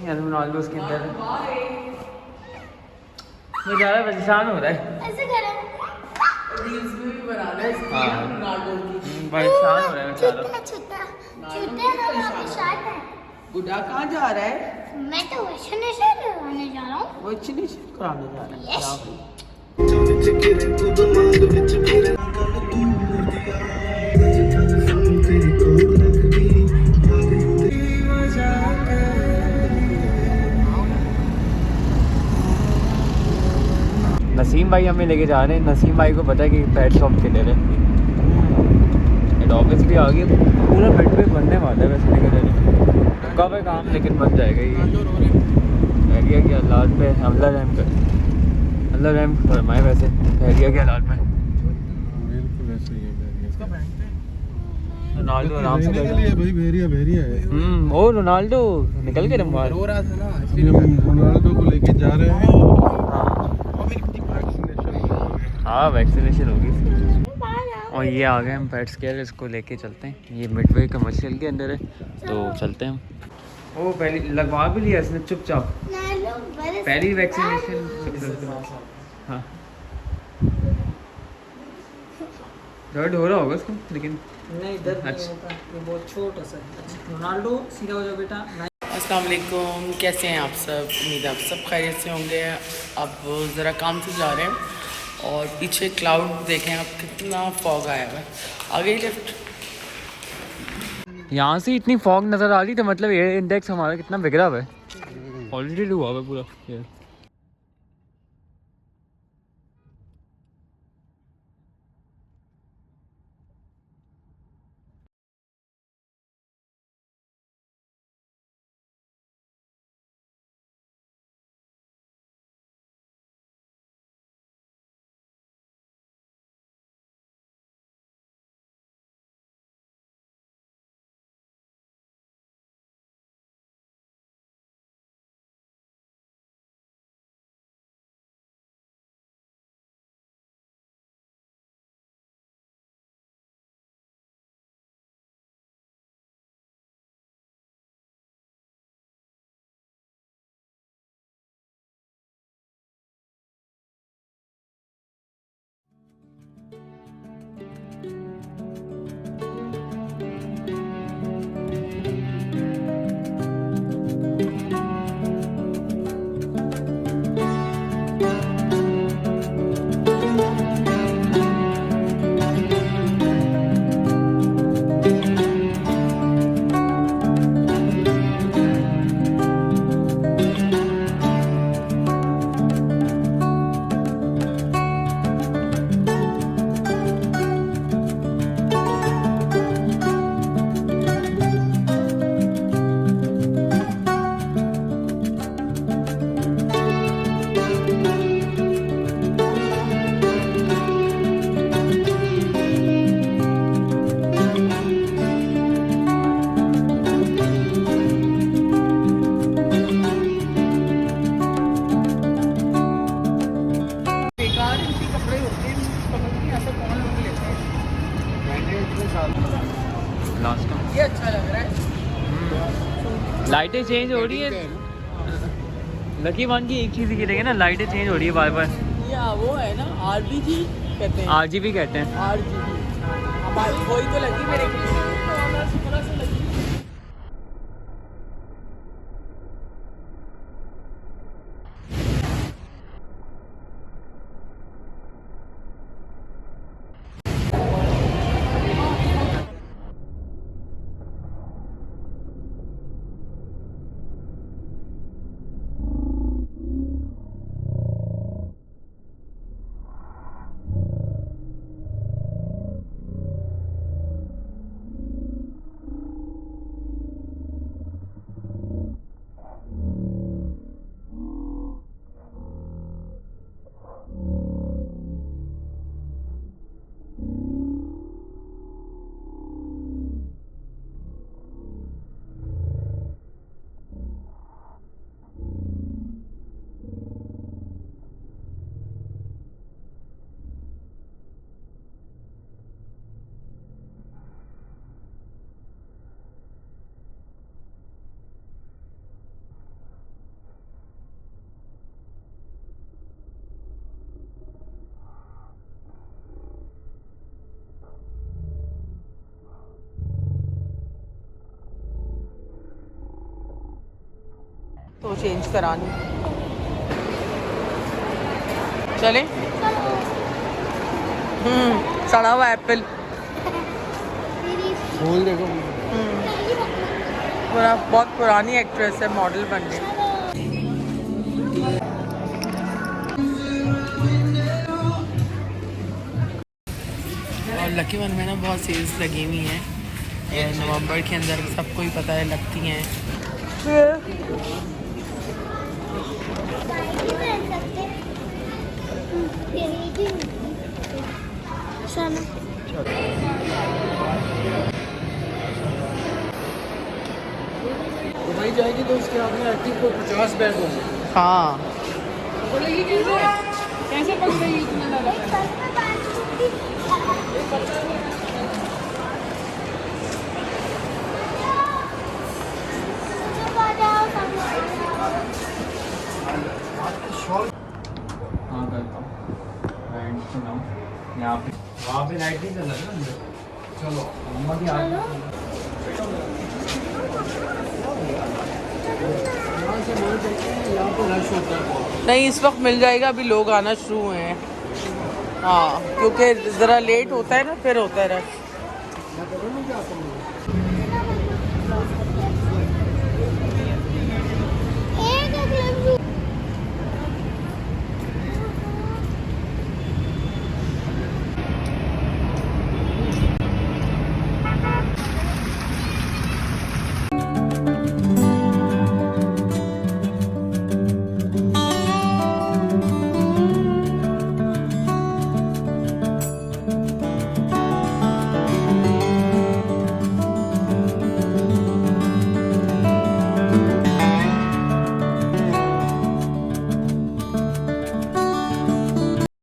Ronaldo उसके अंदर है। मुझे ज़्यादा परेशान हो रहा है। ऐसे करो। रील्स में भी बना रहा है हाँ। रोनाल्डो की। परेशान हो रहा है बेचारा। छुट्टा हमारे साथ है। बुढ़ा कहाँ जा रहा है? मैं तो वैक्सीनेशन करवाने जा रहा हूँ। वैक्सीनेशन कराने जा रहा है। Yes. क्या भाई? नसीम भाई हमें लेके जा रहे हैं। नसीम भाई को पता है कि पेट शॉप के ले रहे हैं। हेड ऑफिस भी आ गई, पूरा बेड पे बनने वाला है वैसे लेके जा रहे हैं। कब है काम, लेकिन बन जाएगा ये। खैरिया के हालात पे अल्लाह रहम कर, अल्लाह रहम फरमाए। वैसे खैरिया के हालात में बिल्कुल ऐसे ही है रोनाल्डो आराम से भाई भेरिया भेरिया है। ओ रोनाल्डो निकल के बाहर। रो रहा था ना इसलिए हम रोनाल्डो को लेके जा रहे हैं। हाँ वैक्सीनेशन होगी इसकी। और ये आ गए हम पेट्स केयर, इसको लेके चलते हैं। ये मिडवे कमर्शियल के अंदर है, तो चलते हैं हम। ओ पहली लगवा भी लिया इसने चुपचाप, पहली वैक्सीनेशन। हाँ दर्द हो रहा होगा इसको, लेकिन नहीं दर्द नहीं अच्छा। होता, ये बहुत छोटा सा है। रोनाल्डो सीधा हो जाओ बेटा। अस्सलाम वालेकुम, कैसे हैं आप सब? उम्मीद है आप सब खैरियत से होंगे। अब ज़रा काम से जा रहे हैं और पीछे क्लाउड देखें आप, कितना फॉग आया हुआ है। आ गई लिफ्ट। यहाँ से इतनी फॉग नज़र आ रही, तो मतलब एयर इंडेक्स हमारा कितना बिगड़ा हुआ है। ऑलरेडी हुआ हुआ है पूरा एयर। ये अच्छा लग रहा है। लाइटें चेंज हो रही है। लकी वन की एक चीज़ की देखें ना, लाइटें चेंज हो रही है बार बार। या वो है ना RBG कहते हैं। RGB कहते हैं। RGB हमारी वही तो लगी मेरे को। थोड़ा सा लगी। तो चेंज करानी चले। सड़ा हुआ एप्पल फूल देखो। पूरा बहुत पुरानी एक्ट्रेस है, मॉडल बनने। और लकी वन में ना बहुत सेल्स लगी हुई हैं, नवंबर के अंदर सबको ही पता है लगती हैं। तो भाई जाएगी तो उसके हाथ में एक्टिव को 50 बैग होंगे। हाँ कैसे पक रही है इतना ज़्यादा? हाँ करता हूँ। लाइट सुनाओ यहाँ पे, वहाँ पे लाइट नहीं चल रहा ना। चलो मम्मा की नहीं, इस वक्त मिल जाएगा, अभी लोग आना शुरू हुए हैं। हाँ क्योंकि ज़रा लेट होता है ना, फिर होता है रश।